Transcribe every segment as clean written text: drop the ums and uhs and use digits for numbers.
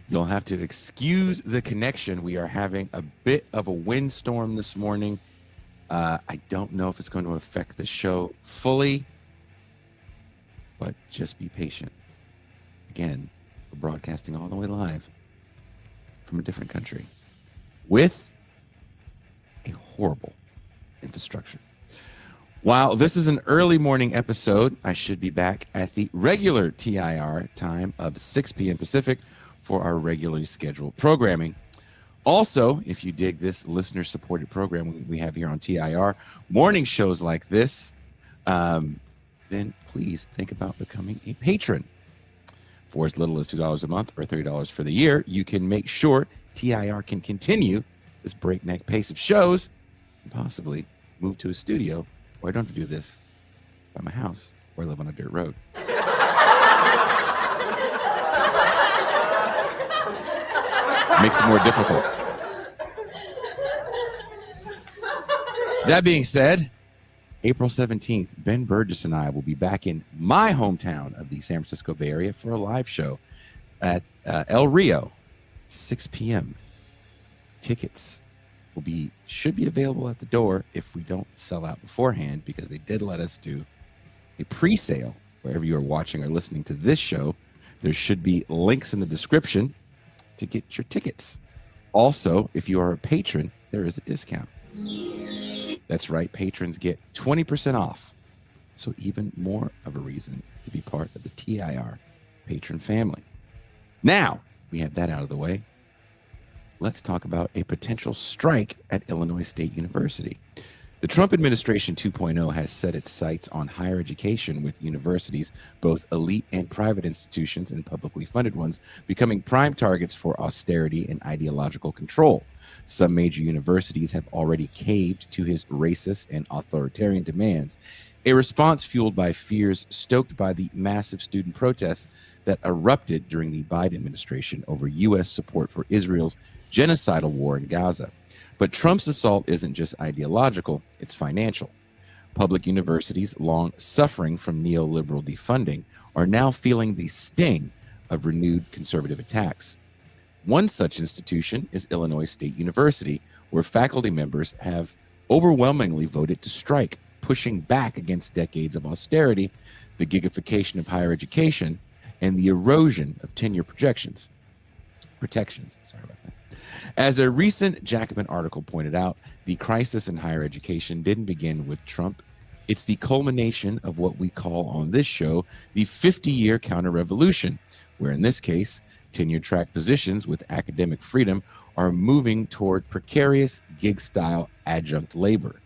You'll have to excuse the connection. We are having a bit of a windstorm this morning. I don't know if it's going to affect the show fully, but just be patient. Again, we're broadcasting all the way live from a different country with a horrible infrastructure. While this is an early morning episode, I should be back at the regular TIR time of 6 p.m. Pacific for our regularly scheduled programming. Also, if you dig this listener-supported program we have here on TIR, morning shows like this, then please think about becoming a patron. For as little as $2 a month or $30 for the year, you can make sure TIR can continue this breakneck pace of shows and possibly move to a studio where I don't have to do this by my house where I live on a dirt road. Makes it more difficult. That being said, April 17th, Ben Burgess and I will be back in my hometown of the San Francisco Bay Area for a live show at El Rio, 6 p.m. Tickets should be available at the door if we don't sell out beforehand, because they did let us do a pre-sale wherever you are watching or listening to this show. There should be links in the description to get your tickets. Also, if you are a patron, there is a discount. That's right, patrons get 20% off. So even more of a reason to be part of the TIR patron family. Now, we have that out of the way. Let's talk about a potential strike at Illinois State University. The Trump administration 2.0 has set its sights on higher education, with universities, both elite and private institutions and publicly funded ones, becoming prime targets for austerity and ideological control. Some major universities have already caved to his racist and authoritarian demands, a response fueled by fears stoked by the massive student protests that erupted during the Biden administration over U.S. support for Israel's genocidal war in Gaza. But Trump's assault isn't just ideological, it's financial. Public universities, long suffering from neoliberal defunding, are now feeling the sting of renewed conservative attacks. One such institution is Illinois State University, where faculty members have overwhelmingly voted to strike, pushing back against decades of austerity, the gigification of higher education, and the erosion of tenure protections. Sorry about that. As a recent Jacobin article pointed out, the crisis in higher education didn't begin with Trump. It's the culmination of what we call on this show the 50-year counter-revolution, where in this case, tenure-track positions with academic freedom are moving toward precarious gig-style adjunct labor.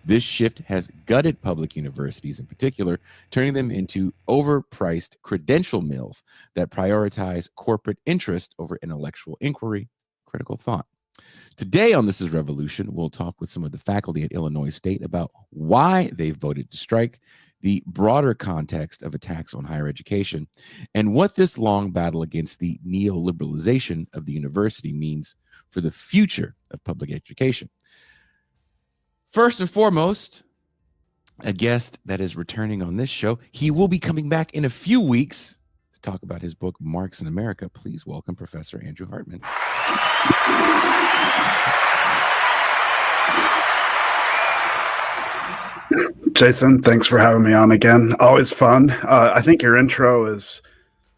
This shift has gutted public universities in particular, turning them into overpriced credential mills that prioritize corporate interest over intellectual inquiry, critical thought. Today on This is Revolution, we'll talk with some of the faculty at Illinois State about why they've voted to strike, the broader context of attacks on higher education, and what this long battle against the neoliberalization of the university means for the future of public education. First and foremost, a guest that is returning on this show. He will be coming back in a few weeks to talk about his book, Marx in America. Please welcome Professor Andrew Hartman. Jason, thanks for having me on again. Always fun. I think your intro is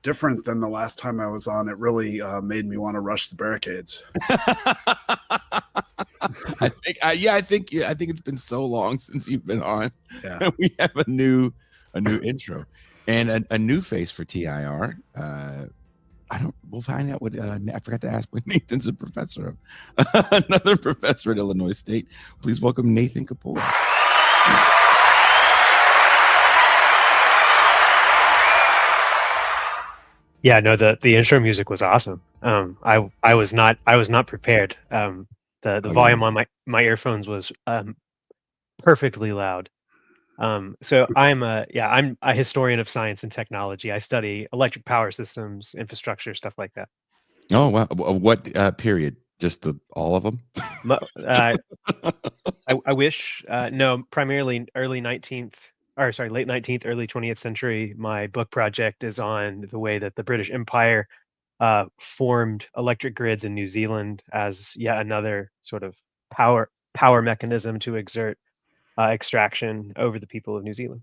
different than the last time I was on. It really made me want to rush the barricades. I think it's been so long since you've been on. Yeah. We have a new intro and a new face for TIR. We'll find out what I forgot to ask what Nathan's a professor of. Another professor at Illinois State. Please welcome Nathan Kapoor. Yeah, no, the intro music was awesome. I was not prepared. The volume on my earphones was perfectly loud. So I'm a historian of science and technology. I study electric power systems, infrastructure, stuff like that. Oh wow! What period? Just all of them? I wish. No, primarily late 19th, early 20th century. My book project is on the way that the British Empire formed electric grids in New Zealand as yet another sort of power mechanism to exert extraction over the people of New Zealand.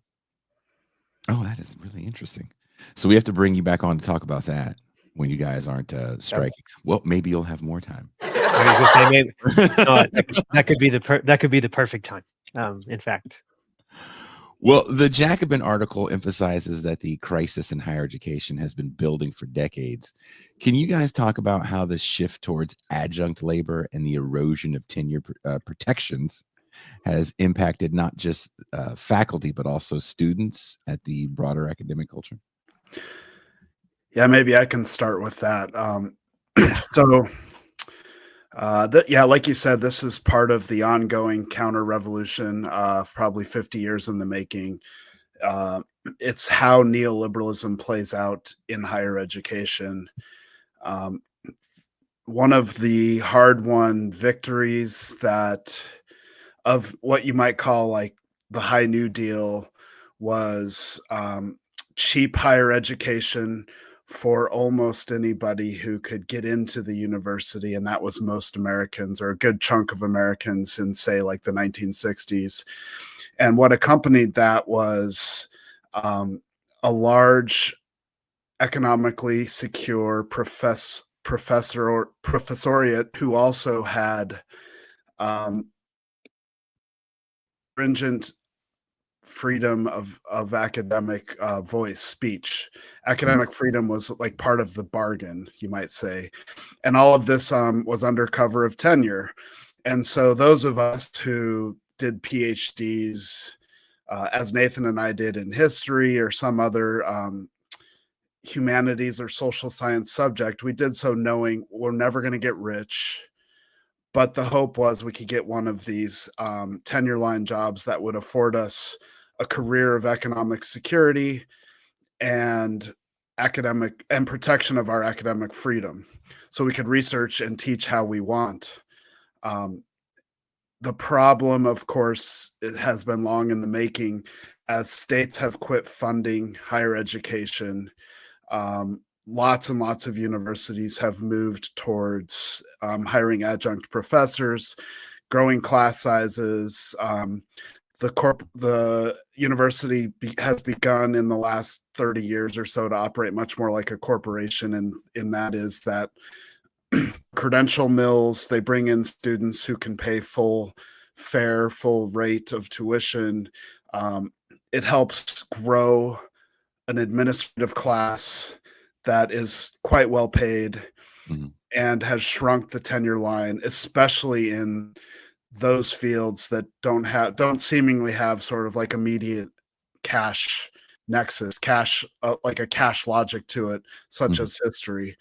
Oh, that is really interesting. So we have to bring you back on to talk about that when you guys aren't striking. Well, maybe you'll have more time. I was just saying, maybe, no, that could be the perfect time. In fact. Well, the Jacobin article emphasizes that the crisis in higher education has been building for decades. Can you guys talk about how the shift towards adjunct labor and the erosion of tenure protections has impacted not just faculty, but also students at the broader academic culture? Yeah, maybe I can start with that. Yeah, like you said, this is part of the ongoing counter revolution, probably 50 years in the making. It's how neoliberalism plays out in higher education. One of the hard-won victories of what you might call like the High New Deal was cheap higher education for almost anybody who could get into the university, and that was most Americans, or a good chunk of Americans in, say, like the 1960s. And what accompanied that was a large, economically secure professoriate who also had stringent freedom of academic voice, speech. Academic freedom was like part of the bargain, you might say. And all of this was under cover of tenure. And so those of us who did PhDs, as Nathan and I did, in history or some other humanities or social science subject, we did so knowing we're never going to get rich. But the hope was we could get one of these tenure line jobs that would afford us a career of economic security and academic and protection of our academic freedom, so we could research and teach how we want. The problem, of course, it has been long in the making as states have quit funding higher education. Lots and lots of universities have moved towards hiring adjunct professors, growing class sizes. The university has begun in the last 30 years or so to operate much more like a corporation, and in that is that credential mills, they bring in students who can pay full rate of tuition. It helps grow an administrative class that is quite well paid and has shrunk the tenure line, especially in those fields that don't seemingly have sort of like immediate cash nexus, like a cash logic to it, such as history.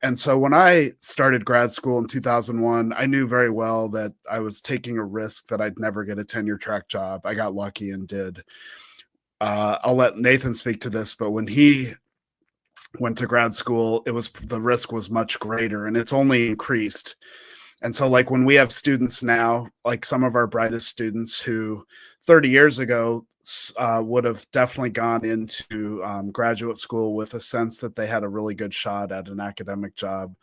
And so when I started grad school in 2001, I knew very well that I was taking a risk that I'd never get a tenure track job. I got lucky and did. I'll let Nathan speak to this, but when he went to grad school, the risk was much greater, and it's only increased. And so like when we have students now, like some of our brightest students who 30 years ago would have definitely gone into graduate school with a sense that they had a really good shot at an academic job.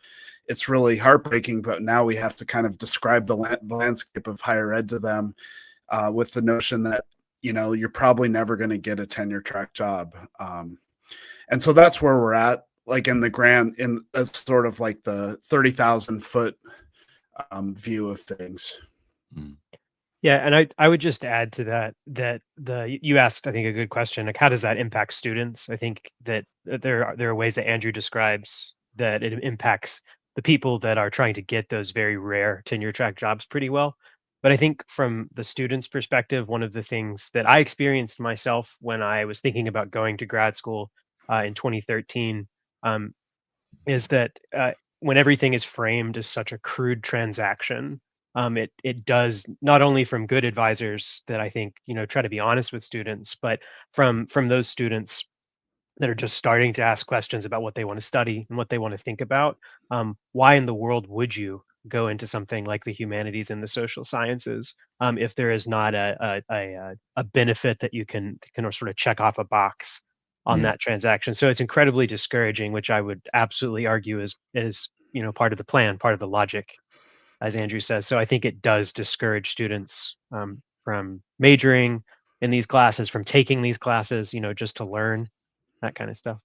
It's really heartbreaking, but now we have to kind of describe the landscape of higher ed to them with the notion that, you know, you're probably never going to get a tenure track job. And so that's where we're at, like in as sort of like the 30,000 foot view of things. Yeah, and I would just add to that you asked, I think, a good question, like how does that impact students? I think that there are ways that Andrew describes that it impacts the people that are trying to get those very rare tenure track jobs pretty well. But I think from the student's perspective, one of the things that I experienced myself when I was thinking about going to grad school in 2013 is that when everything is framed as such a crude transaction, it does, not only from good advisors that I think, you know, try to be honest with students, but from those students that are just starting to ask questions about what they want to study and what they want to think about. Why in the world would you go into something like the humanities and the social sciences if there is not a benefit that you can sort of check off a box on Yeah. that transaction. So it's incredibly discouraging, which I would absolutely argue is part of the plan, part of the logic, as Andrew says. So I think it does discourage students from majoring in these classes, from taking these classes, just to learn that kind of stuff.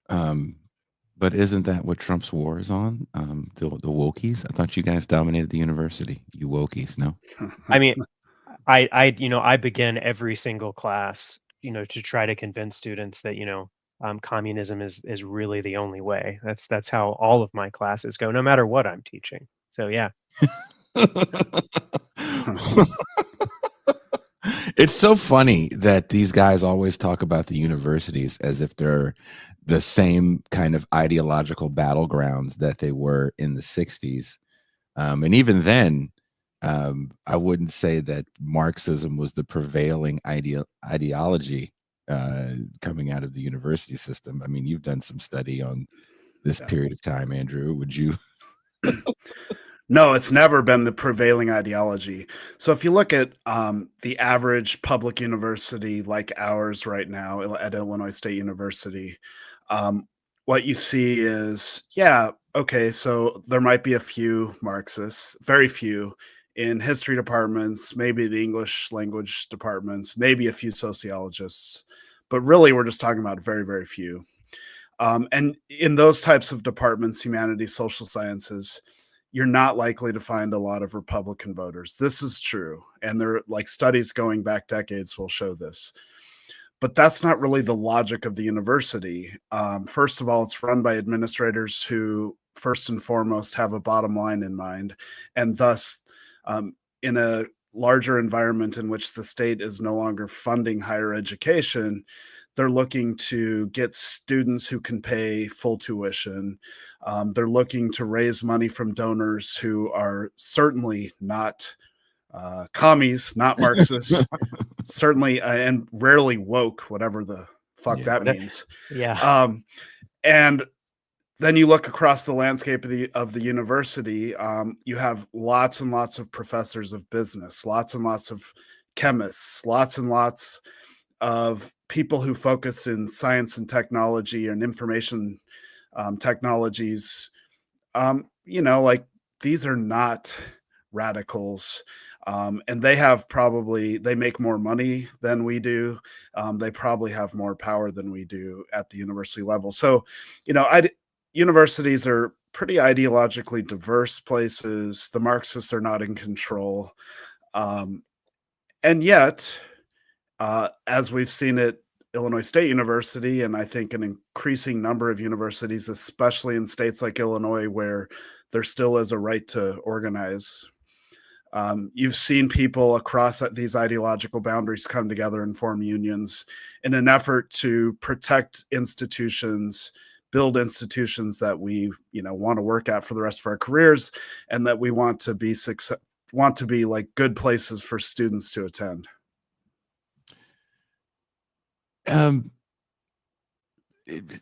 But isn't that what Trump's war is on? The wokies? I thought you guys dominated the university. You wokies, no? I mean, I begin every single class, to try to convince students that, communism is really the only way. That's how all of my classes go, no matter what I'm teaching. So yeah. It's so funny that these guys always talk about the universities as if they're the same kind of ideological battlegrounds that they were in the 60s. And even then, I wouldn't say that Marxism was the prevailing ideology coming out of the university system. I mean, you've done some study on this period of time, Andrew. Would you? No, it's never been the prevailing ideology. So if you look at the average public university like ours right now at Illinois State University, what you see is, okay, so there might be a few Marxists, very few in history departments, maybe the English language departments, maybe a few sociologists, but really we're just talking about very, very few. And in those types of departments, humanities, social sciences, you're not likely to find a lot of Republican voters. This is true. And there, like, studies going back decades will show this. But that's not really the logic of the university. First of all, it's run by administrators who, first and foremost, have a bottom line in mind. And thus, in a larger environment in which the state is no longer funding higher education, they're looking to get students who can pay full tuition. They're looking to raise money from donors who are certainly not commies, not Marxists, certainly, and rarely woke, whatever the fuck that means. Yeah. And then you look across the landscape of the university, you have lots and lots of professors of business, lots and lots of chemists, lots and lots of people who focus in science and technology and information technologies. Like, these are not radicals. And they make more money than we do. They probably have more power than we do at the university level. So, universities are pretty ideologically diverse places. The Marxists are not in control. And yet, as we've seen at Illinois State University, and I think an increasing number of universities, especially in states like Illinois, where there still is a right to organize, you've seen people across these ideological boundaries come together and form unions in an effort to protect institutions, build institutions that we, want to work at for the rest of our careers, and that we want to be like good places for students to attend.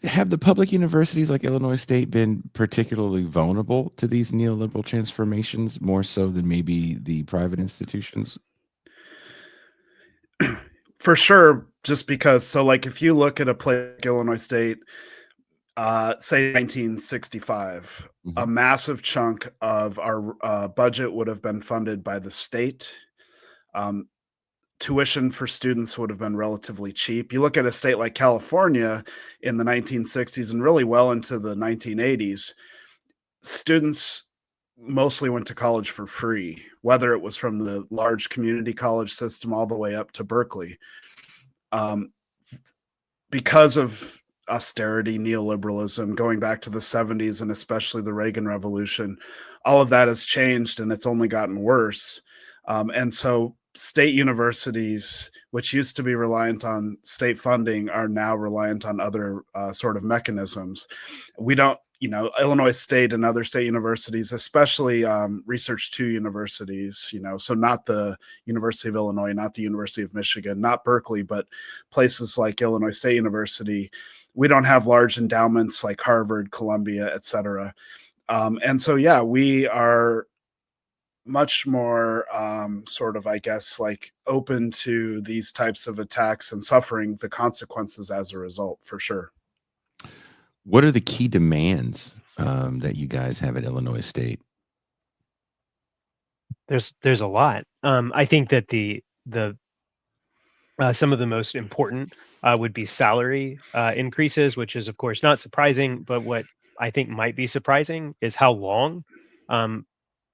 Have the public universities like Illinois State been particularly vulnerable to these neoliberal transformations, more so than maybe the private institutions? For sure, just because, if you look at a place like Illinois State, say 1965, a massive chunk of our budget would have been funded by the state. Tuition for students would have been relatively cheap. You look at a state like California in the 1960s and really well into the 1980s, students mostly went to college for free, whether it was from the large community college system all the way up to Berkeley. Because of austerity, neoliberalism, going back to the 70s and especially the Reagan Revolution, all of that has changed and it's only gotten worse. And so state universities, which used to be reliant on state funding, are now reliant on other sort of mechanisms. We don't, Illinois State and other state universities, especially Research 2 universities, so not the University of Illinois, not the University of Michigan, not Berkeley, but places like Illinois State University, we don't have large endowments like Harvard, Columbia, et cetera. And so, we are much more sort of, I guess, like open to these types of attacks and suffering the consequences as a result, for sure. What are the key demands that you guys have at Illinois State? There's a lot. I think that the some of the most important would be salary increases, which is of course not surprising. But what I think might be surprising is how long um,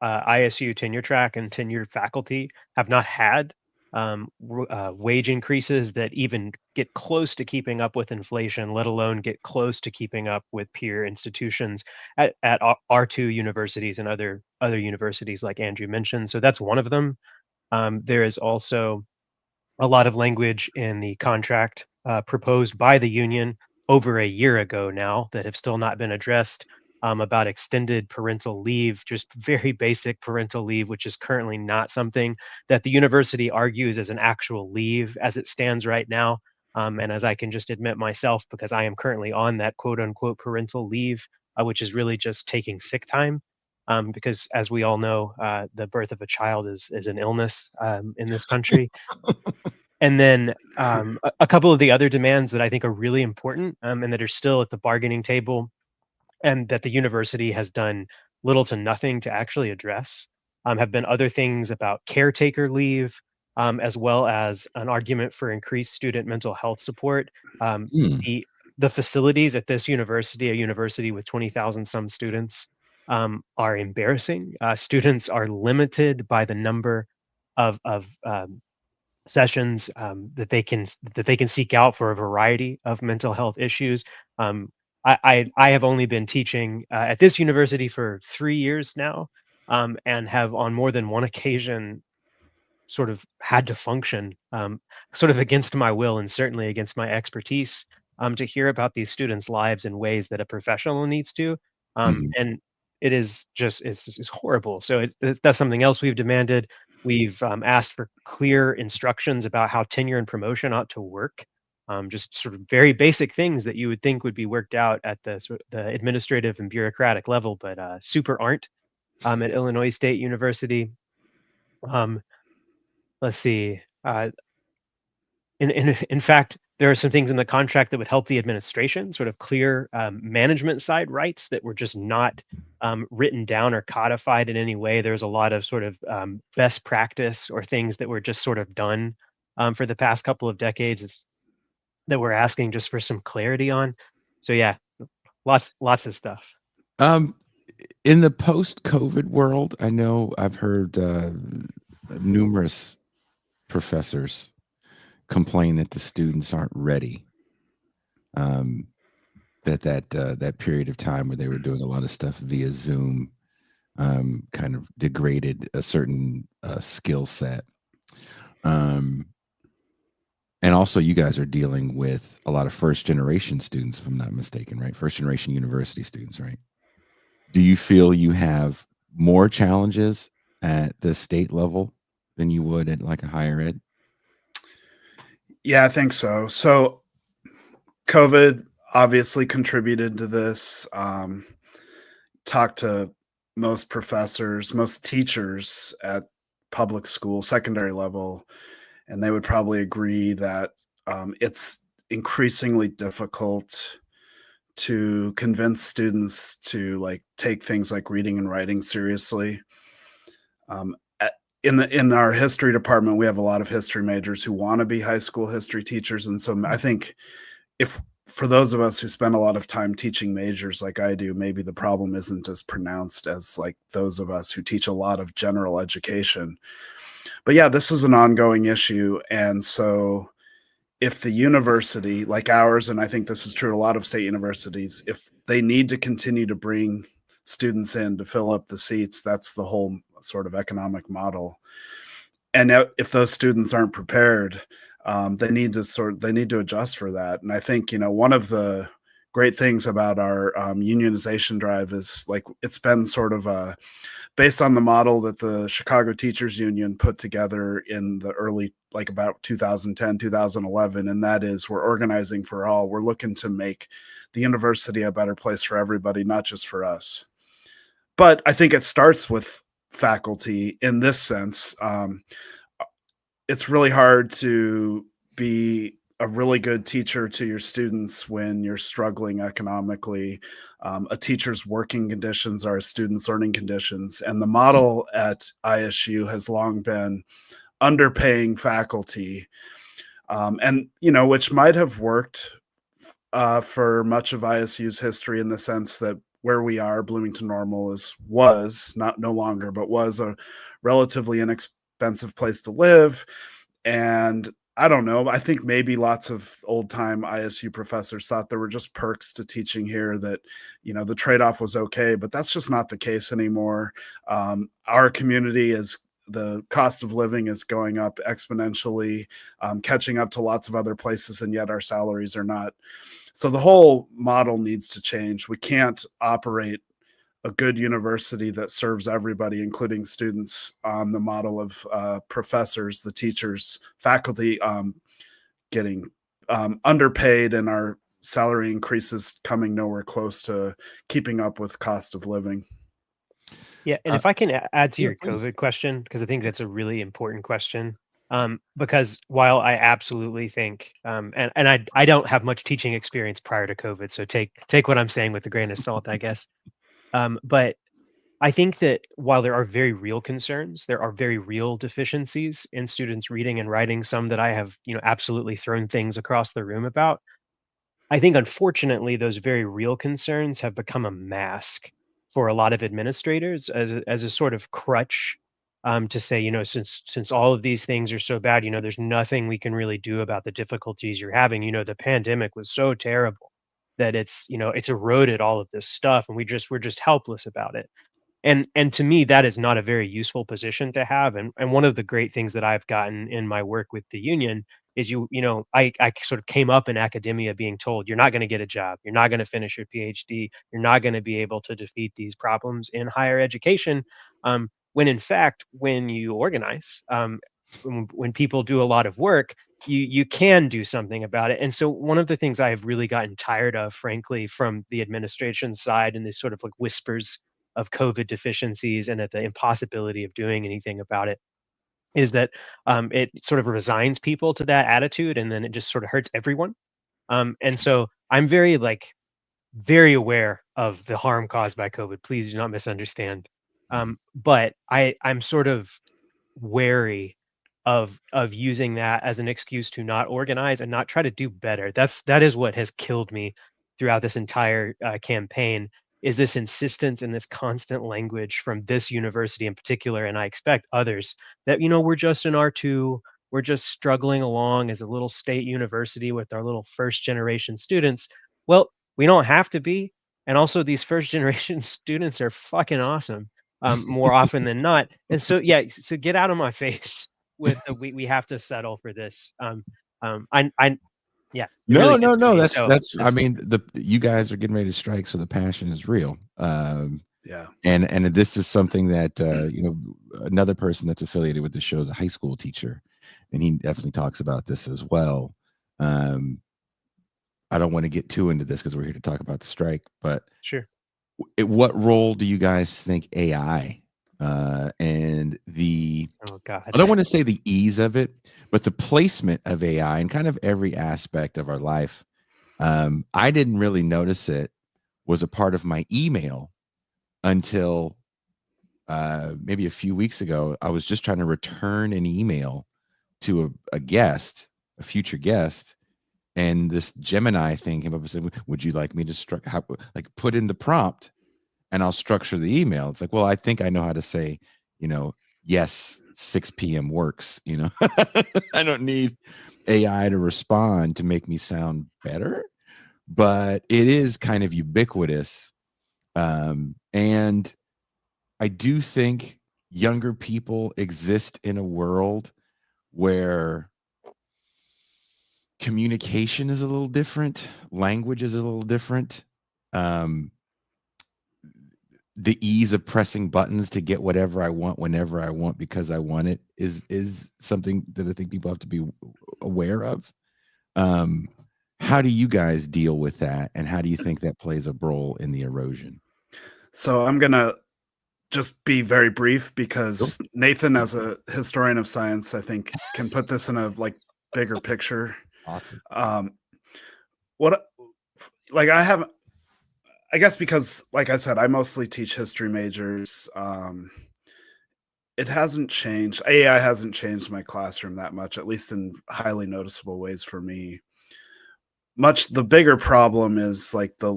ISU tenure track and tenured faculty have not had wage increases that even get close to keeping up with inflation, let alone get close to keeping up with peer institutions at our two universities and other universities like Andrew mentioned. So that's one of them. There is also a lot of language in the contract proposed by the union over a year ago now that have still not been addressed, about extended parental leave, just very basic parental leave, which is currently not something that the university argues as an actual leave as it stands right now. And as I can just admit myself, because I am currently on that quote unquote parental leave, which is really just taking sick time. Because as we all know, the birth of a child is an illness in this country. And then a couple of the other demands that I think are really important, and that are still at the bargaining table, and that the university has done little to nothing to actually address, have been other things about caretaker leave, as well as an argument for increased student mental health support. Um, Hmm. the facilities at this university, a university with 20,000 some students, are embarrassing. Students are limited by the number of sessions that they can seek out for a variety of mental health issues. Um, I have only been teaching at this university for 3 years now, and have on more than one occasion sort of had to function, sort of against my will and certainly against my expertise, to hear about these students' lives in ways that a professional needs to. Mhm. And it is just it's horrible. So that's something else we've demanded. We've asked for clear instructions about how tenure and promotion ought to work. Just sort of very basic things that you would think would be worked out at the administrative and bureaucratic level, but super aren't at Illinois State University. Um, let's see. In fact, there are some things in the contract that would help the administration, sort of clear management side rights that were just not written down or codified in any way. There's a lot of sort of best practice or things that were just sort of done for the past couple of decades that we're asking just for some clarity on. So yeah, lots of stuff. Um, in the post-COVID world, I know I've heard numerous professors complain that the students aren't ready. That period of time where they were doing a lot of stuff via Zoom kind of degraded a certain skill set. And also, you guys are dealing with a lot of first-generation students, if I'm not mistaken, right? First-generation university students, right? Do you feel you have more challenges at the state level than you would at like a higher ed? Yeah, I think so. So COVID obviously contributed to this. Talked to most professors, most teachers at public school, secondary level, and they would probably agree that it's increasingly difficult to convince students to like take things like reading and writing seriously. Um, in our history department, we have a lot of history majors who want to be high school history teachers, and so I think if for those of us who spend a lot of time teaching majors like I do, maybe the problem isn't as pronounced as like those of us who teach a lot of general education. But yeah, this is an ongoing issue, and so if the university like ours, and I think this is true at a lot of state universities, if they need to continue to bring students in to fill up the seats, that's the whole sort of economic model. And if those students aren't prepared, they need to adjust for that. And I think, one of the great things about our unionization drive is like it's been sort of based on the model that the Chicago Teachers Union put together in the early, like about 2010, 2011. And that is, we're organizing for all. We're looking to make the university a better place for everybody, not just for us. But I think it starts with faculty in this sense. It's really hard to be a really good teacher to your students when you're struggling economically. A teacher's working conditions are a student's earning conditions. And the model at ISU has long been underpaying faculty, and which might have worked for much of ISU's history, in the sense that where we are, Bloomington Normal was not no longer, but was a relatively inexpensive place to live. And I don't know, I think maybe lots of old time ISU professors thought there were just perks to teaching here, that, the trade-off was okay, but that's just not the case anymore. Our community the cost of living is going up exponentially, catching up to lots of other places, and yet our salaries are not. So the whole model needs to change. We can't operate a good university that serves everybody, including students, on the model of professors, the teachers, faculty getting underpaid, and our salary increases coming nowhere close to keeping up with cost of living. Yeah, and if I can add to yeah, your please. COVID question, because I think that's a really important question. Because while I absolutely think, and I don't have much teaching experience prior to COVID, so take what I'm saying with a grain of salt, I guess. But I think that while there are very real concerns, there are very real deficiencies in students reading and writing, some that I have, absolutely thrown things across the room about. I think, unfortunately, those very real concerns have become a mask for a lot of administrators as a sort of crutch, to say, since all of these things are so bad, there's nothing we can really do about the difficulties you're having. The pandemic was so terrible that it's eroded all of this stuff, and we're just helpless about it. And to me, that is not a very useful position to have. And one of the great things that I've gotten in my work with the union is I sort of came up in academia being told, you're not going to get a job, you're not going to finish your PhD, you're not going to be able to defeat these problems in higher education. When in fact, when you organize, when people do a lot of work, you can do something about it. And so one of the things I have really gotten tired of, frankly, from the administration side, and these sort of like whispers of COVID deficiencies and at the impossibility of doing anything about it, is that it sort of resigns people to that attitude, and then it just sort of hurts everyone. And so I'm very aware of the harm caused by COVID. Please do not misunderstand. But I'm sort of wary of using that as an excuse to not organize and not try to do better. That is what has killed me throughout this entire campaign, is this insistence and this constant language from this university in particular, and I expect others, that we're just an R2, we're just struggling along as a little state university with our little first generation students. Well, we don't have to be, and also these first generation students are fucking awesome, more often than not. And so yeah, so get out of my face with the we have to settle for this. I yeah, it really No, gets to me. that's So I mean, you guys are getting ready to strike, so the passion is real. Yeah. And this is something that another person that's affiliated with the show is a high school teacher, and he definitely talks about this as well. I don't want to get too into this because we're here to talk about the strike, but sure. What role do you guys think AI and Oh God. I don't want to say the ease of it, but the placement of AI in kind of every aspect of our life? I didn't really notice it was a part of my email until maybe a few weeks ago. I was just trying to return an email to a guest, a future guest, and this Gemini thing came up and said, "Would you like me to put in the prompt, and I'll structure the email?" It's like, well, I think I know how to say, yes, 6 p.m. works. I don't need AI to respond to make me sound better, but it is kind of ubiquitous. And I do think younger people exist in a world where communication is a little different, language is a little different. The ease of pressing buttons to get whatever I want whenever I want because I want it is something that I think people have to be aware of. How do you guys deal with that, and how do you think that plays a role in the erosion? So I'm going to just be very brief because Nathan, as a historian of science, I think can put this in a like bigger picture. Awesome. What like I guess because like I said, I mostly teach history majors. It hasn't changed. AI hasn't changed my classroom that much, at least in highly noticeable ways for me. Much the bigger problem is like the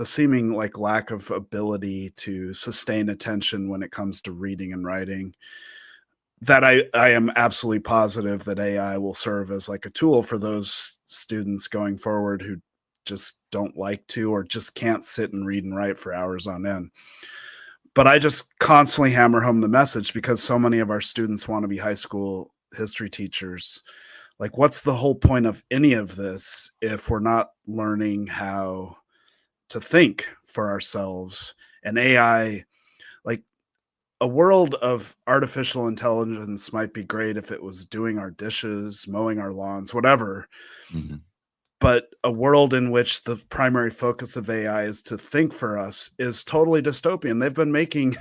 seeming like lack of ability to sustain attention when it comes to reading and writing. That I am absolutely positive that AI will serve as like a tool for those students going forward who just don't like to or just can't sit and read and write for hours on end. But I just constantly hammer home the message because so many of our students want to be high school history teachers. Like, what's the whole point of any of this if we're not learning how to think for ourselves? And AI, like, a world of artificial intelligence might be great if it was doing our dishes, mowing our lawns, whatever. Mm-hmm. But a world in which the primary focus of AI is to think for us is totally dystopian. They've been making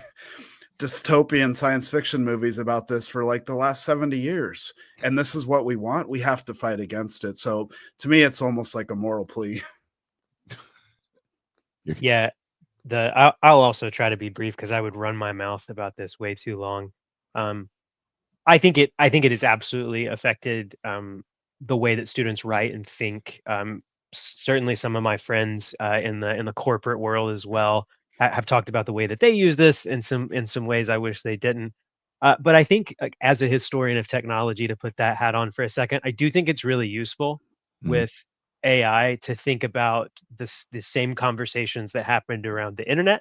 dystopian science fiction movies about this for like the last 70 years. And this is what we want. We have to fight against it. So to me, it's almost like a moral plea. Yeah. I'll also try to be brief because I would run my mouth about this way too long. I think it has absolutely affected the way that students write and think. Certainly, some of my friends in the corporate world as well have talked about the way that they use this in some ways I wish they didn't. But I think, like, as a historian of technology, to put that hat on for a second, I do think it's really useful Mm-hmm. with AI to think about the same conversations that happened around the internet,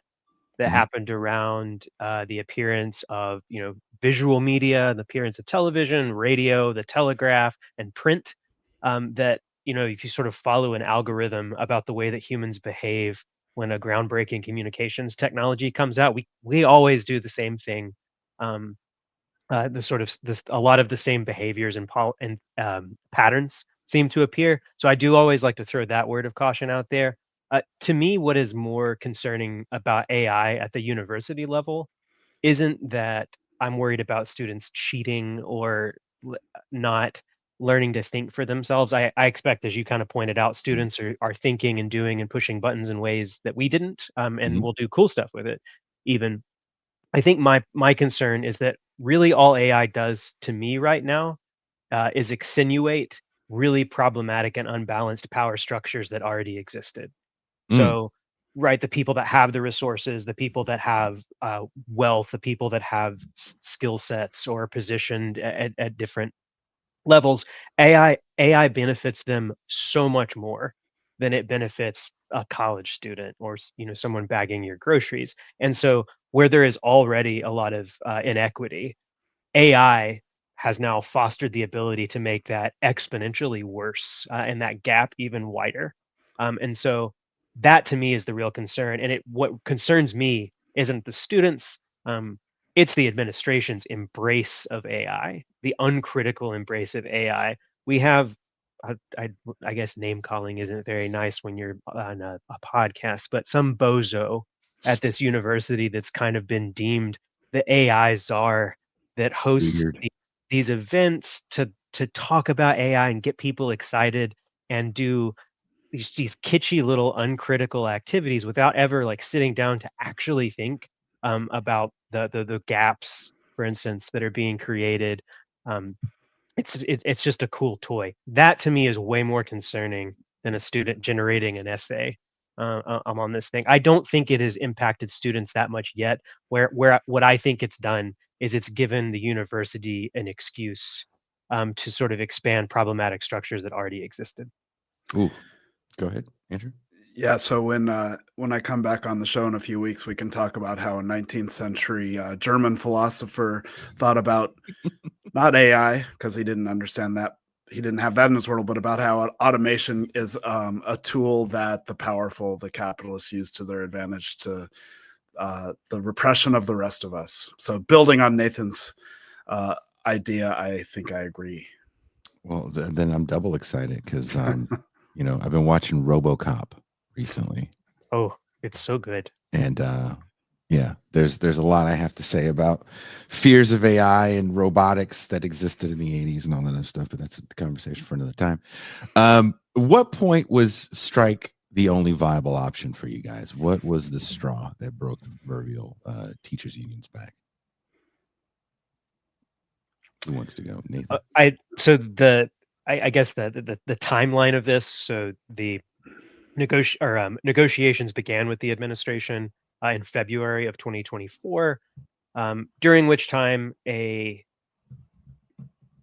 that Mm-hmm. happened around the appearance of visual media, the appearance of television, radio, the telegraph, and print. That if you sort of follow an algorithm about the way that humans behave when a groundbreaking communications technology comes out, we always do the same thing. Um, the sort of a lot of the same behaviors and patterns seem to appear. So I do always like to throw that word of caution out there. To me, what is more concerning about AI at the university level isn't that I'm worried about students cheating or not learning to think for themselves. I expect, as you kind of pointed out, students are thinking and doing and pushing buttons in ways that we didn't, and Mm-hmm. we'll do cool stuff with it. Even I think my concern is that really all AI does to me right now is accentuate really problematic and unbalanced power structures that already existed. Mm. So, right, the people that have the resources, the people that have wealth, the people that have skill sets or are positioned at different levels, AI benefits them so much more than it benefits a college student or someone bagging your groceries. And so, where there is already a lot of inequity, AI has now fostered the ability to make that exponentially worse, and that gap even wider. And so that to me is the real concern. And what concerns me isn't the students, it's the administration's embrace of AI, the uncritical embrace of AI. We have, I guess name calling isn't very nice when you're on a podcast, but some bozo at this university that's kind of been deemed the AI czar that hosts Weird. these events to talk about AI and get people excited and do these kitschy little uncritical activities without ever like sitting down to actually think about the gaps, for instance, that are being created. Um, it's just a cool toy. That to me is way more concerning than a student generating an essay on this thing. I don't think it has impacted students that much yet. Where what I think it's done is it's given the university an excuse to sort of expand problematic structures that already existed. Ooh, go ahead, Andrew. Yeah, so when I come back on the show in a few weeks, we can talk about how a 19th century German philosopher thought about not AI because he didn't understand that, he didn't have that in his world, but about how automation is a tool that the powerful, the capitalists, use to their advantage to the repression of the rest of us. So building on Nathan's idea, I think I agree. Well, then I'm double excited because I've been watching RoboCop recently, Oh, it's so good. and Yeah, there's a lot I have to say about fears of AI and robotics that existed in the 80s and all that other stuff, but that's a conversation for another time. What point was strike the only viable option for you guys? What was the straw that broke the proverbial teachers unions back? Who wants to go? Nathan. I guess the timeline of this. So the negotiations began with the administration in February of 2024, during which time a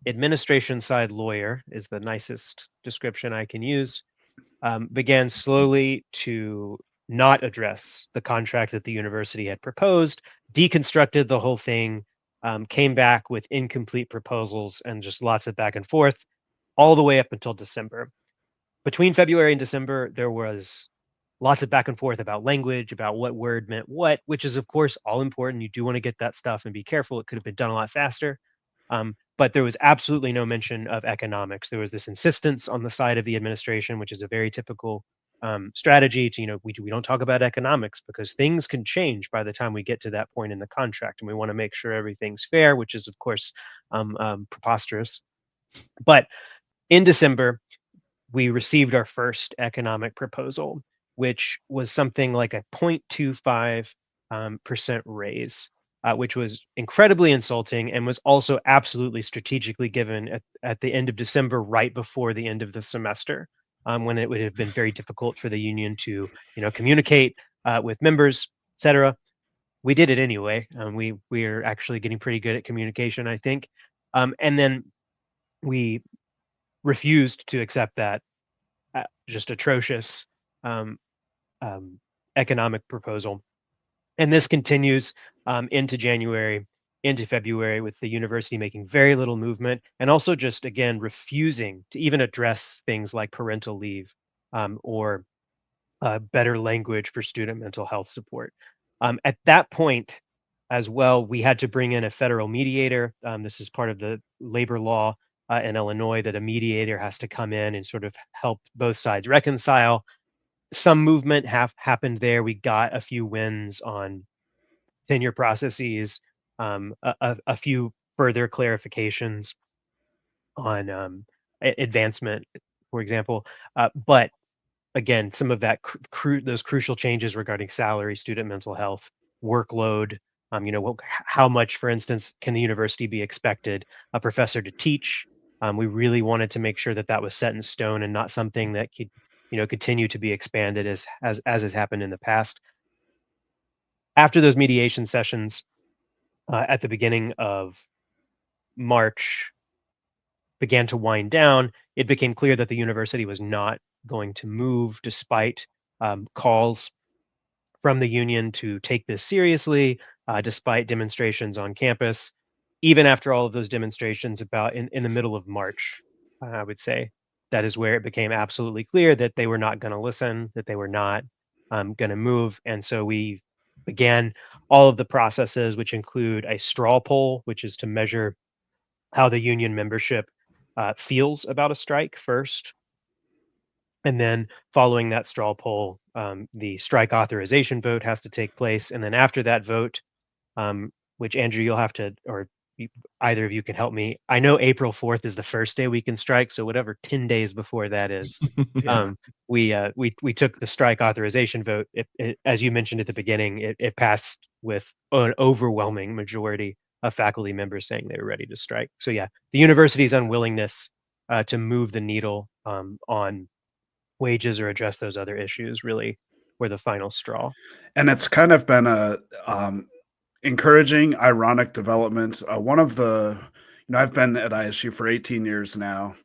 administration side lawyer is the nicest description I can use, began slowly to not address the contract that the university had proposed, deconstructed the whole thing, came back with incomplete proposals and just lots of back and forth all the way up until December. Between February and December, there was lots of back and forth about language, about what word meant what, which is, of course, all important. You do want to get that stuff and be careful. It could have been done a lot faster. But there was absolutely no mention of economics. There was this insistence on the side of the administration, which is a very typical strategy to, we don't talk about economics because things can change by the time we get to that point in the contract. And we want to make sure everything's fair, which is, of course, preposterous. But in December, we received our first economic proposal, which was something like a 0.25% raise, which was incredibly insulting and was also absolutely strategically given at the end of December, right before the end of the semester, when it would have been very difficult for the union to, communicate with members, etc. We did it anyway. We are actually getting pretty good at communication, I think, and then we refused to accept that just atrocious um, economic proposal. And this continues into January, into February, with the university making very little movement and also just, again, refusing to even address things like parental leave or better language for student mental health support. At that point, as well, we had to bring in a federal mediator. This is part of the labor law in Illinois, that a mediator has to come in and sort of help both sides reconcile. Some movement happened there. We got a few wins on tenure processes, a few further clarifications on advancement, for example. But again, some of that those crucial changes regarding salary, student mental health, workload, how much, for instance, can the university be expected a professor to teach? We really wanted to make sure that that was set in stone and not something that could, continue to be expanded as has happened in the past. After those mediation sessions, at the beginning of March, began to wind down, it became clear that the university was not going to move, despite calls from the union to take this seriously, despite demonstrations on campus. Even after all of those demonstrations, about in the middle of March, I would say, that is where it became absolutely clear that they were not going to listen, that they were not going to move. And so we began all of the processes, which include a straw poll, which is to measure how the union membership feels about a strike first. And then following that straw poll, the strike authorization vote has to take place. And then after that vote, which Andrew, you'll have to, or either of you can help me. I know April 4th is the first day we can strike. So whatever 10 days before that is, Yeah. we took the strike authorization vote. As you mentioned at the beginning, it passed with an overwhelming majority of faculty members saying they were ready to strike. So yeah, the university's unwillingness to move the needle on wages or address those other issues really were the final straw. And it's kind of been a encouraging, ironic development. One of the, I've been at ISU for 18 years now,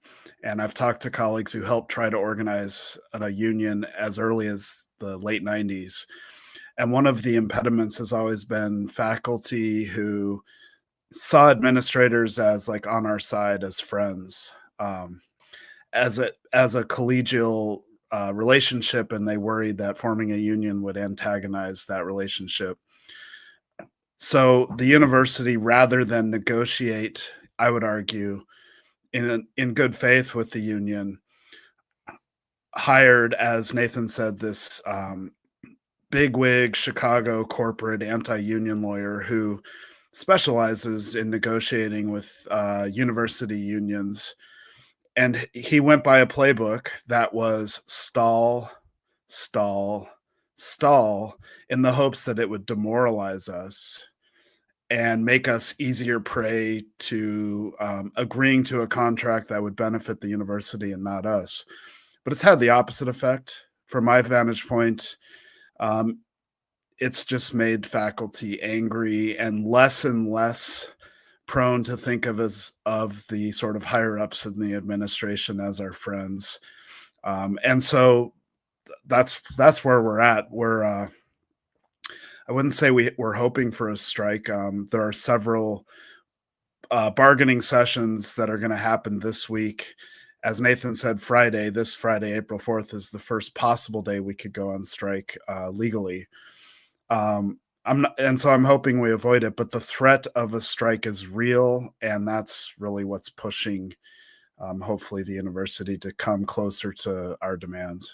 and I've talked to colleagues who helped try to organize a union as early as the late 90s. And one of the impediments has always been faculty who saw administrators as like on our side, as friends, as a collegial relationship, and they worried that forming a union would antagonize that relationship. So the university, rather than negotiate, I would argue, in good faith with the union, hired, as Nathan said, this bigwig Chicago corporate anti-union lawyer who specializes in negotiating with university unions. And he went by a playbook that was stall, stall, stall, in the hopes that it would demoralize us and make us easier prey to agreeing to a contract that would benefit the university and not us. But it's had the opposite effect. From my vantage point, it's just made faculty angry and less prone to think of the sort of higher ups in the administration as our friends. And so that's where we're at. I wouldn't say we're hoping for a strike. There are several bargaining sessions that are going to happen this week. As Nathan said, this Friday, April 4th, is the first possible day we could go on strike legally. I'm hoping we avoid it, but the threat of a strike is real, and that's really what's pushing, hopefully, the university to come closer to our demands.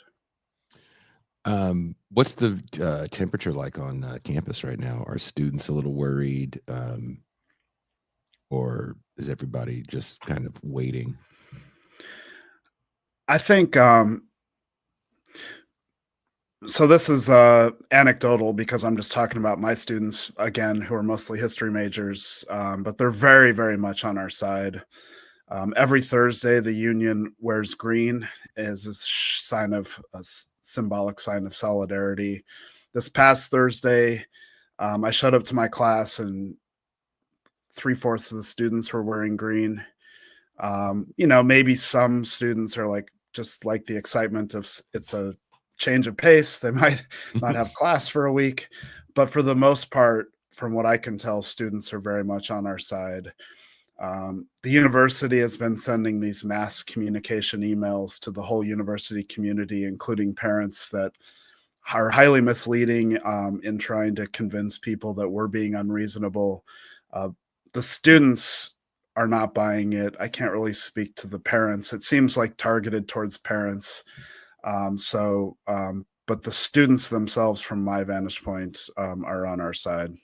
What's the temperature like on campus right now? Are students a little worried, or is everybody just kind of waiting? I think so. This is anecdotal because I'm just talking about my students again, who are mostly history majors, but they're very, very much on our side. Every Thursday, the union wears green as a symbolic sign of solidarity. This past Thursday, I showed up to my class and 3/4 of the students were wearing green. Maybe some students are just like the excitement of it's a change of pace. They might not have class for a week, but for the most part, from what I can tell, students are very much on our side. The university has been sending these mass communication emails to the whole university community, including parents, that are highly misleading in trying to convince people that we're being unreasonable. The students are not buying it. I can't really speak to the parents. It seems like targeted towards parents. But the students themselves, from my vantage point, are on our side.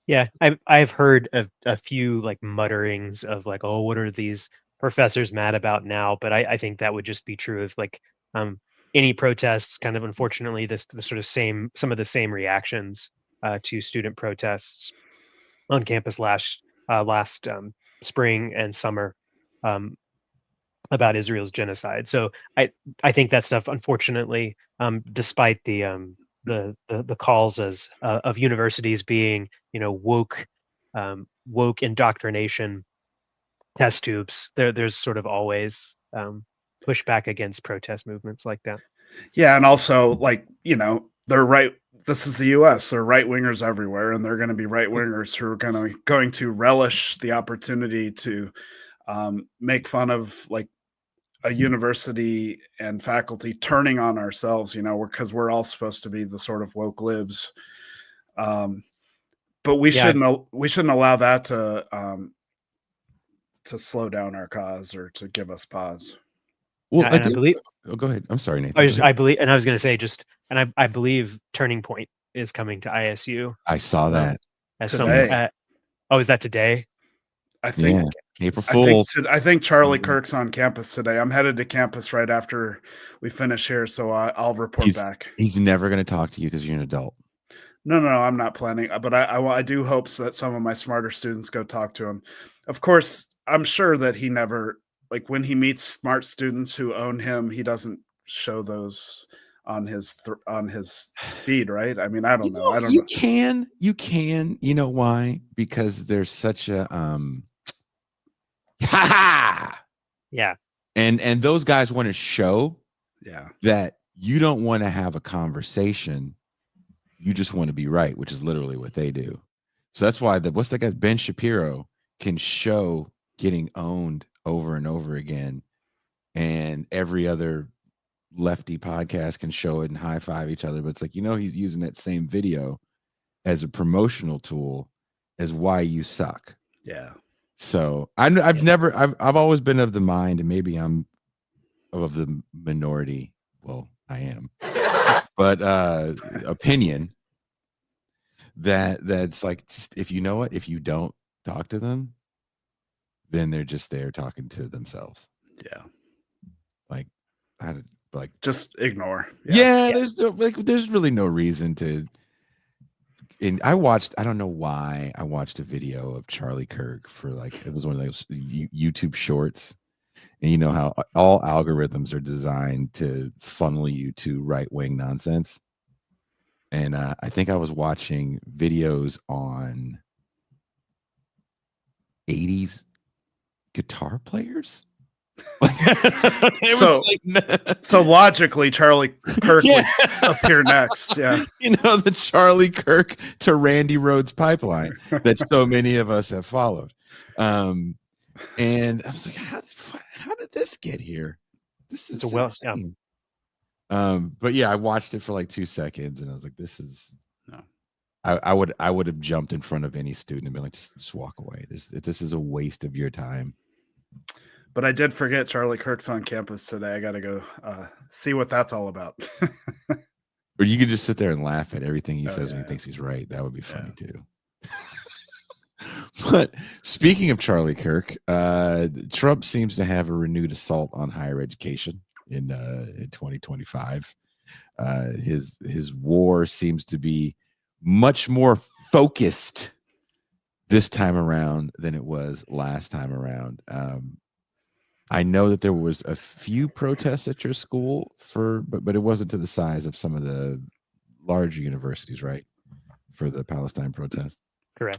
Yeah, I've heard a few mutterings of oh, what are these professors mad about now? But I think that would just be true of any protests. Kind of unfortunately, the sort of some of the same reactions to student protests on campus last spring and summer about Israel's genocide. So I think that stuff, unfortunately, despite the calls of universities being woke indoctrination test tubes, there's sort of always pushback against protest movements like that. Yeah, and also they're right. This is the U.S. There are right wingers everywhere, and they're going to be right wingers who are going to relish the opportunity to make fun of a university and faculty turning on ourselves, because we're all supposed to be the sort of woke libs. But we shouldn't allow that to slow down our cause or to give us pause. Well, I believe. Oh, go ahead. I'm sorry, Nathan. I believe, and I was going to say I believe Turning Point is coming to ISU. I saw that. Today. Is that today? I think. Yeah. April Fools. I think Charlie Kirk's on campus today. I'm headed to campus right after we finish here, so I'll report back. He's never going to talk to you because you're an adult. No, I'm not planning. But I do hope that some of my smarter students go talk to him. Of course, I'm sure that he never, when he meets smart students who own him, he doesn't show those on his feed, right? I mean, I don't know. You can. You know why? Because there's such a yeah. And those guys want to show that you don't want to have a conversation. You just want to be right, which is literally what they do. So that's why what's that guy's Ben Shapiro can show getting owned over and over again, and every other lefty podcast can show it and high five each other. But it's he's using that same video as a promotional tool as why you suck. Yeah. So I've always been of the mind, and maybe I'm of the minority. Well, I am, but opinion that's like, just, if you know what, if you don't talk to them, then they're just there talking to themselves. Yeah. Like, like just ignore. Yeah, there's really no reason to. And I don't know why I watched a video of Charlie Kirk for it was one of those YouTube shorts. And you know how all algorithms are designed to funnel you to right-wing nonsense. And I think I was watching videos on 80s guitar players. So logically, Charlie Kirk would appear next. Yeah. The Charlie Kirk to Randy Rhoads pipeline that so many of us have followed. And I was like, how did this get here? This is insane. But yeah, I watched it for like 2 seconds and I was like, this is no. I would have jumped in front of any student and been like, just walk away. This is a waste of your time. But I did forget Charlie Kirk's on campus today. I got to go see what that's all about. Or you could just sit there and laugh at everything he says when he thinks he's right. That would be funny too. But speaking of Charlie Kirk, Trump seems to have a renewed assault on higher education in 2025. His war seems to be much more focused this time around than it was last time around. I know that there was a few protests at your school but it wasn't to the size of some of the larger universities, right? For the Palestine protest. Correct.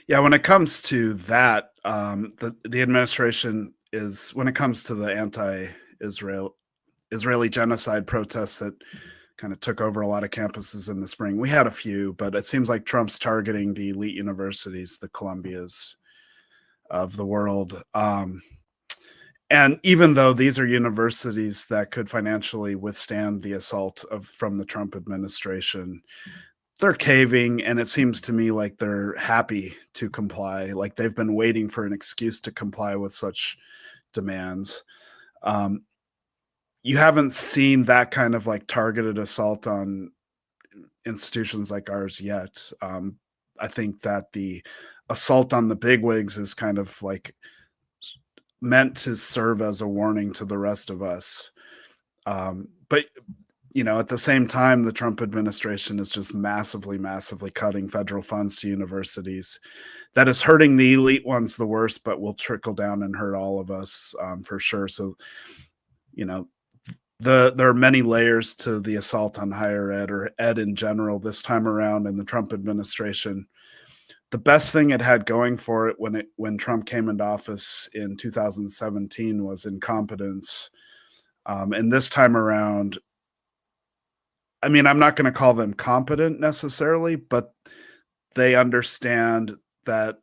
Yeah, when it comes to that, the administration is, when it comes to the Israeli genocide protests that kind of took over a lot of campuses in the spring. We had a few, but it seems like Trump's targeting the elite universities, the Columbias of the world. And even though these are universities that could financially withstand the assault from the Trump administration, they're caving, and it seems to me like they're happy to comply. Like they've been waiting for an excuse to comply with such demands. You haven't seen that kind of like targeted assault on institutions like ours yet. I think that the assault on the bigwigs is kind of like meant to serve as a warning to the rest of us. But at the same time, the Trump administration is just massively cutting federal funds to universities. That is hurting the elite ones the worst, but will trickle down and hurt all of us for sure. So, there are many layers to the assault on higher ed, or ed in general, this time around in the Trump administration. The best thing it had going for it when Trump came into office in 2017 was incompetence. And this time around, I mean, I'm not going to call them competent necessarily, but they understand that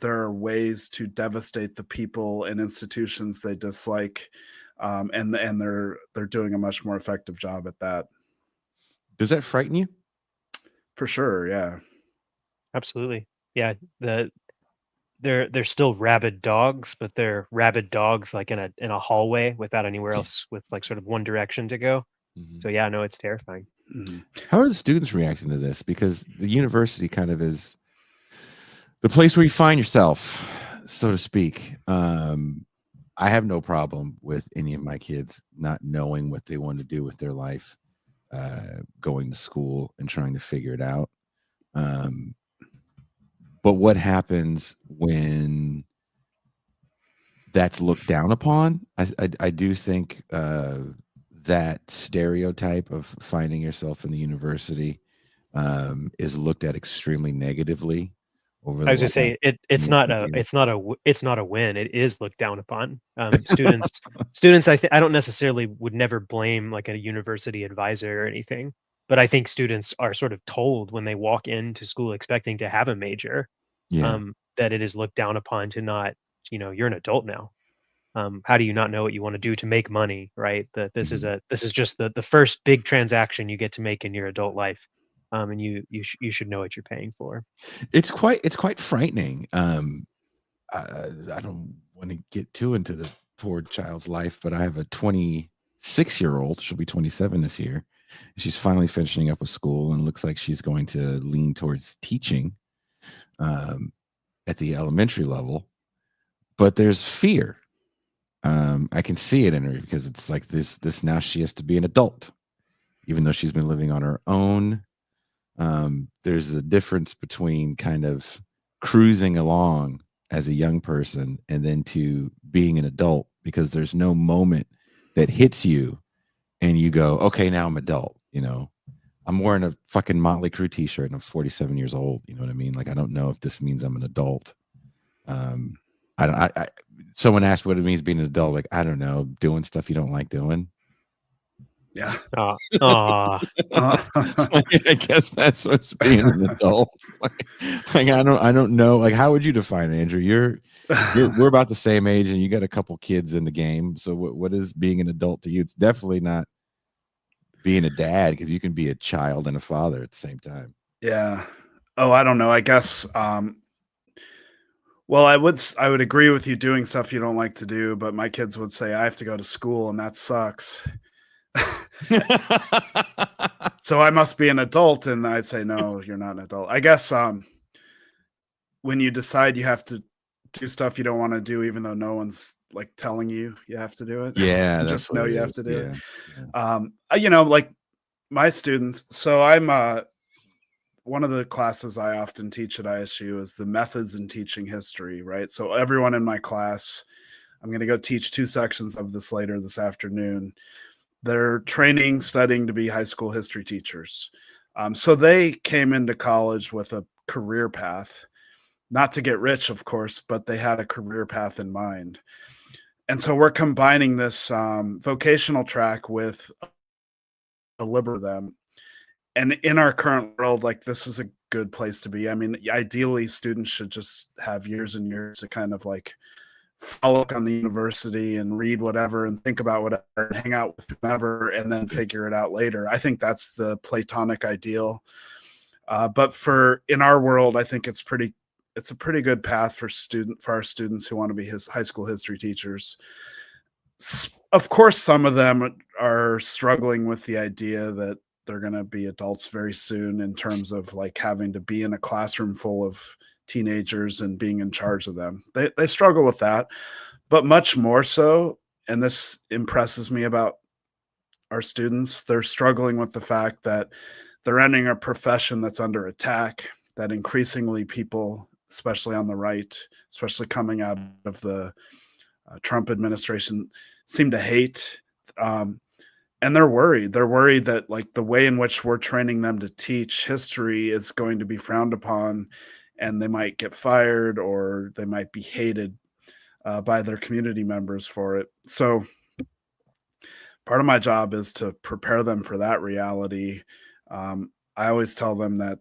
there are ways to devastate the people and institutions they dislike, and they're doing a much more effective job at that. Does that frighten you? For sure, yeah. Absolutely. Yeah, they're still rabid dogs, but they're rabid dogs like in a hallway without anywhere else, with like sort of one direction to go. Mm-hmm. So yeah, no, it's terrifying. Mm-hmm. How are the students reacting to this? Because the university kind of is the place where you find yourself, so to speak. I have no problem with any of my kids not knowing what they want to do with their life, going to school and trying to figure it out. But what happens when that's looked down upon? I do think that stereotype of finding yourself in the university is looked at extremely negatively. I was going to say it's not a win. It is looked down upon. Students. I don't necessarily would never blame like a university advisor or anything, but I think students are sort of told when they walk into school expecting to have a major, that it is looked down upon to not, you're an adult now. How do you not know what you want to do to make money, right? That this is just the first big transaction you get to make in your adult life. And you should know what you're paying for. It's quite frightening. I don't want to get too into the poor child's life, but I have a 26 6-year-old. She'll be 27 this year. She's finally finishing up with school, and looks like she's going to lean towards teaching at the elementary level. But there's fear. I can see it in her, because it's like this now she has to be an adult, even though she's been living on her own. There's a difference between kind of cruising along as a young person and then to being an adult, because there's no moment that hits you and you go, okay, now I'm adult. I'm wearing a fucking Motley Crue t-shirt and I'm 47 years old. You know what I mean? Like, I don't know if this means I'm an adult. Someone asked what it means being an adult. Like, I don't know, doing stuff you don't like doing. Yeah. I I guess that's what's being an adult. Like I don't know. Like, how would you define it, Andrew? We're about the same age, and you got a couple kids in the game. So what is being an adult to you? It's definitely not being a dad, because you can be a child and a father at the same time. Yeah. Oh, I don't know. I guess. Well, I would agree with you doing stuff you don't like to do, but my kids would say I have to go to school, and that sucks. So I must be an adult, and I'd say no, you're not an adult. I guess when you decide you have to do stuff you don't want to do, even though no one's like telling you have to do it. Yeah, you just know you have to do it. Yeah. Like my students. So I'm one of the classes I often teach at ISU is the methods in teaching history, right? So everyone in my class, I'm going to go teach 2 sections of this later this afternoon. They're studying to be high school history teachers. So they came into college with a career path, not to get rich, of course, but they had a career path in mind. And so we're combining this vocational track with a liberal them. And in our current world, like, this is a good place to be. I mean, ideally, students should just have years and years to kind of like follow on the university and read whatever and think about whatever and hang out with whomever and then figure it out later. I think that's the Platonic ideal. But in our world, I think it's a pretty good path for our students who want to be high school history teachers. Of course, some of them are struggling with the idea that they're going to be adults very soon, in terms of like having to be in a classroom full of teenagers and being in charge of them. They struggle with that, but much more so, and this impresses me about our students, they're struggling with the fact that they're entering a profession that's under attack, that increasingly people, especially on the right, especially coming out of the Trump administration, seem to hate. And they're worried. They're worried that like the way in which we're training them to teach history is going to be frowned upon, and they might get fired, or they might be hated by their community members for it. So part of my job is to prepare them for that reality. I always tell them that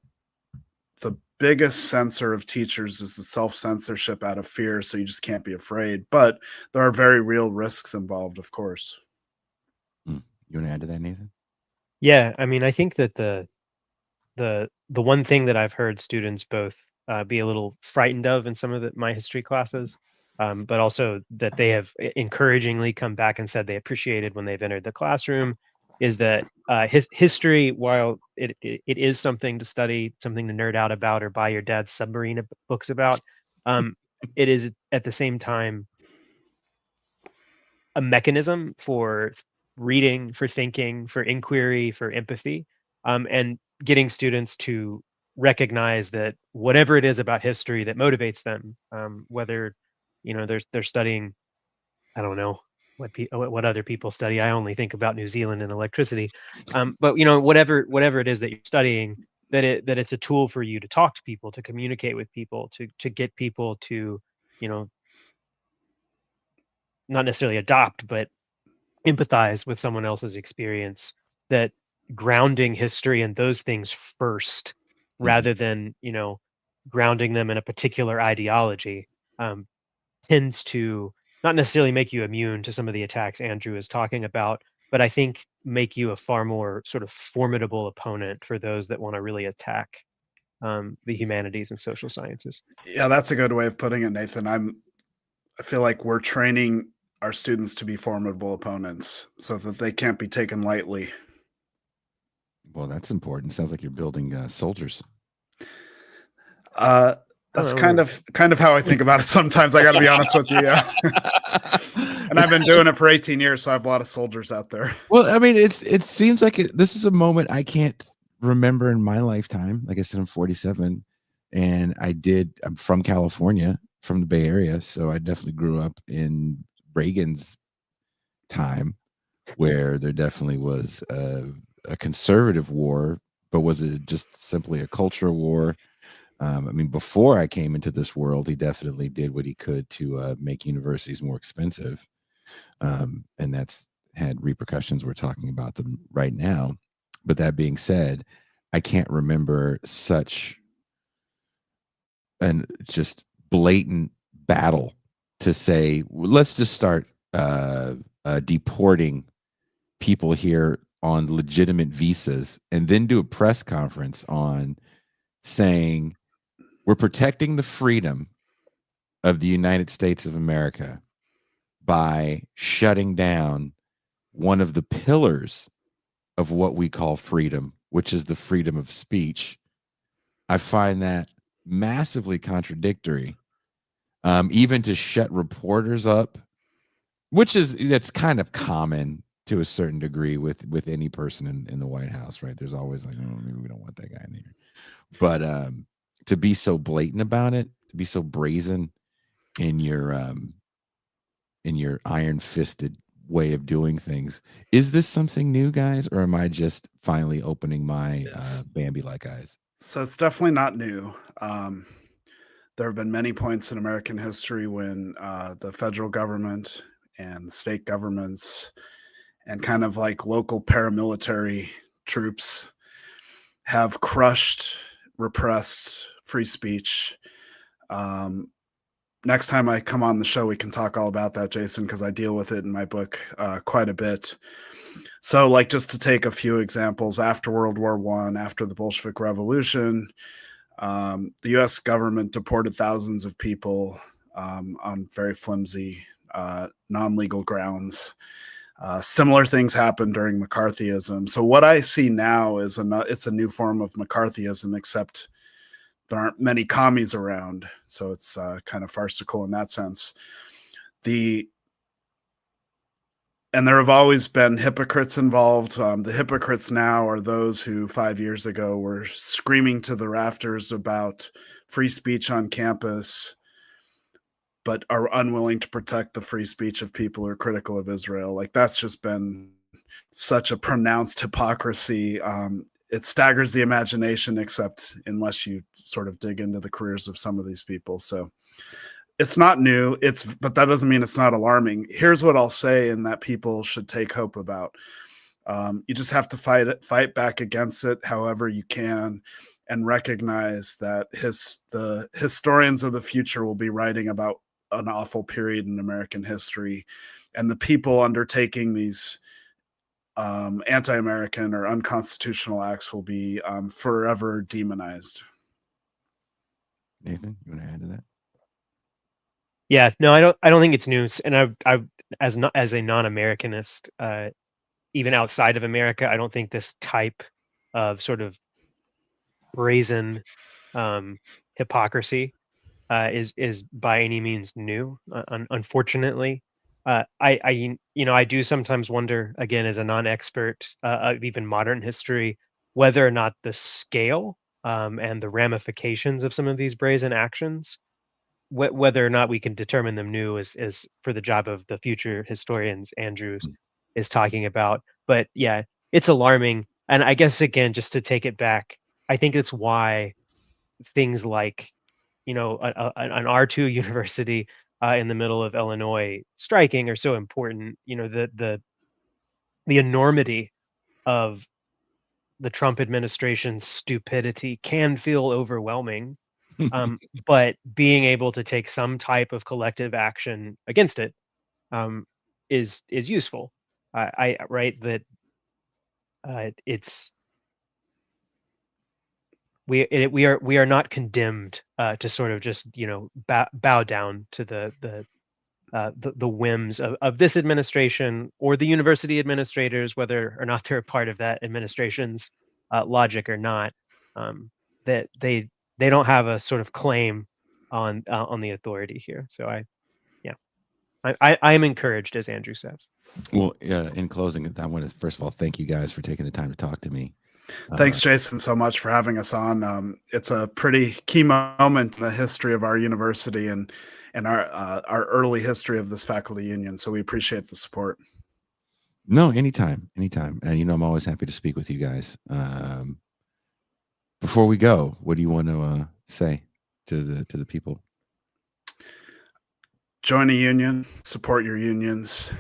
the biggest censor of teachers is the self-censorship out of fear, so you just can't be afraid. But there are very real risks involved, of course. You want to add to that, Nathan? Yeah, I mean, I think that the one thing that I've heard students both be a little frightened of in some of my history classes, but also that they have encouragingly come back and said they appreciated when they've entered the classroom, is that history, while it is something to study, something to nerd out about, or buy your dad's submarine books about, it is at the same time a mechanism for reading, for thinking, for inquiry, for empathy, and getting students to recognize that whatever it is about history that motivates them, whether they're studying, I don't know what other people study. I only think about New Zealand and electricity, but whatever it is that you're studying, that it's a tool for you to talk to people, to communicate with people, to get people to not necessarily adopt, but empathize with someone else's experience, that grounding history and those things first, rather than grounding them in a particular ideology, tends to not necessarily make you immune to some of the attacks Andrew is talking about, but I think make you a far more sort of formidable opponent for those that want to really attack the humanities and social sciences. Yeah, that's a good way of putting it, Nathan. I feel like we're training our students to be formidable opponents so that they can't be taken lightly. Well, that's important. Sounds like you're building soldiers. That's kind of how I think about it sometimes. I got to be honest with you. And I've been doing it for 18 years, so I have a lot of soldiers out there. Well, I mean, it seems like this is a moment I can't remember in my lifetime. Like I said, I'm 47, and I'm from California, from the Bay Area, so I definitely grew up in Reagan's time, where there definitely was a conservative war, but was it just simply a cultural war? I mean, before I came into this world, he definitely did what he could to make universities more expensive, and that's had repercussions. We're talking about them right now. But that being said, I can't remember such an just blatant battle to say, let's just start deporting people here on legitimate visas, and then do a press conference on saying we're protecting the freedom of the United States of America by shutting down one of the pillars of what we call freedom, which is the freedom of speech. I find that massively contradictory. Even to shut reporters up, that's kind of common to a certain degree with any person in the White House, right? There's always like, oh, maybe we don't want that guy in here. But to be so blatant about it, to be so brazen in your iron-fisted way of doing things, is this something new, guys, or am I just finally opening my Bambi-like eyes? So it's definitely not new. There have been many points in American history when the federal government and state governments and kind of like local paramilitary troops have crushed, repressed free speech. Next time I come on the show, we can talk all about that, Jason, because I deal with it in my book quite a bit. So, like, just to take a few examples, after World War I, after the Bolshevik Revolution, the U.S. government deported thousands of people on very flimsy, non-legal grounds. Similar things happened during McCarthyism. So what I see now is it's a new form of McCarthyism, except there aren't many commies around. So it's kind of farcical in that sense. And there have always been hypocrites involved. The hypocrites now are those who 5 years ago were screaming to the rafters about free speech on campus, but are unwilling to protect the free speech of people who are critical of Israel. Like, that's just been such a pronounced hypocrisy. It staggers the imagination, except unless you sort of dig into the careers of some of these people. So it's not new. But that doesn't mean it's not alarming. Here's what I'll say, and that people should take hope about. You just have to fight back against it however you can, and recognize that the historians of the future will be writing about an awful period in American history, and the people undertaking these anti-American or unconstitutional acts will be forever demonized. Nathan, you want to add to that? Yeah, no, I don't think it's news, and I've as a non-Americanist, even outside of America, I don't think this type of sort of brazen hypocrisy is by any means new. Unfortunately, I do sometimes wonder, again, as a non-expert of even modern history, whether or not the scale and the ramifications of some of these brazen actions, whether or not we can determine them new, is for the job of the future historians Andrews is talking about. But yeah, it's alarming, and I guess again, just to take it back, I think it's why things like an R2 university in the middle of Illinois striking are so important. The enormity of the Trump administration's stupidity can feel overwhelming, but being able to take some type of collective action against it is useful. I right that it's we are not condemned to sort of just bow down to the the whims of this administration or the university administrators, whether or not they're a part of that administration's logic or not. That they don't have a sort of claim on the authority here. So I am encouraged, as Andrew says. Well, in closing, I want to first of all thank you guys for taking the time to talk to me. Thanks, Jason, so much for having us on. It's a pretty key moment in the history of our university and our early history of this faculty union. So we appreciate the support. No, anytime. And I'm always happy to speak with you guys. Before we go, what do you want to say to the people? Join a union, support your unions,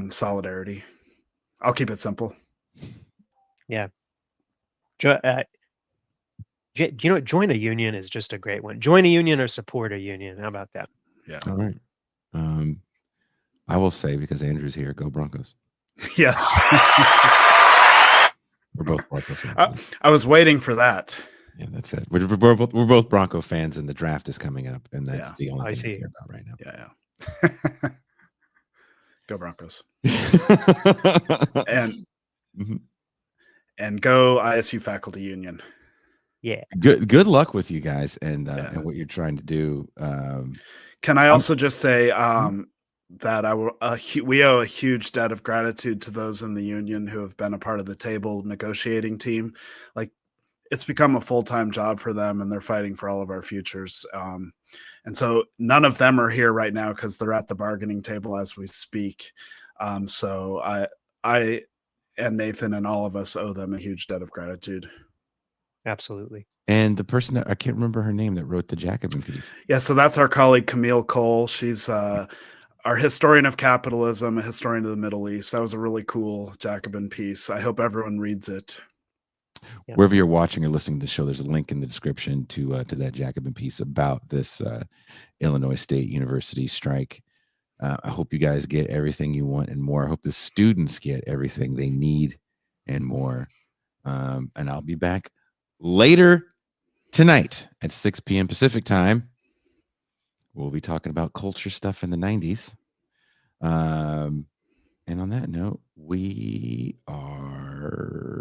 solidarity. I'll keep it simple. Yeah. Join a union is just a great one. Join a union or support a union. How about that? Yeah. All right. I will say, because Andrew's here, go Broncos. Yes. We're both Broncos fans. I was waiting for that. Yeah, that's it. We're both Bronco fans, and the draft is coming up, and that's the only thing I care about right now. Yeah. Go Broncos. And go ISU faculty union. Yeah. Good luck with you guys and what you're trying to do. Can I also just say that we owe a huge debt of gratitude to those in the union who have been a part of the table negotiating team. Like, it's become a full-time job for them, and they're fighting for all of our futures. And so none of them are here right now because they're at the bargaining table as we speak. So I and Nathan and all of us owe them a huge debt of gratitude. Absolutely. And the person that I can't remember her name that wrote the Jacobin piece. Yeah, so that's our colleague Camille Cole. She's our historian of capitalism, a historian of the Middle East. That was a really cool Jacobin piece. I hope everyone reads it. Yeah. Wherever you're watching or listening to the show, there's a link in the description to that Jacobin piece about this Illinois State University strike. I hope you guys get everything you want and more. I hope the students get everything they need and more. And I'll be back later tonight at 6 p.m. Pacific time. We'll be talking about culture stuff in the 90s. And on that note, we are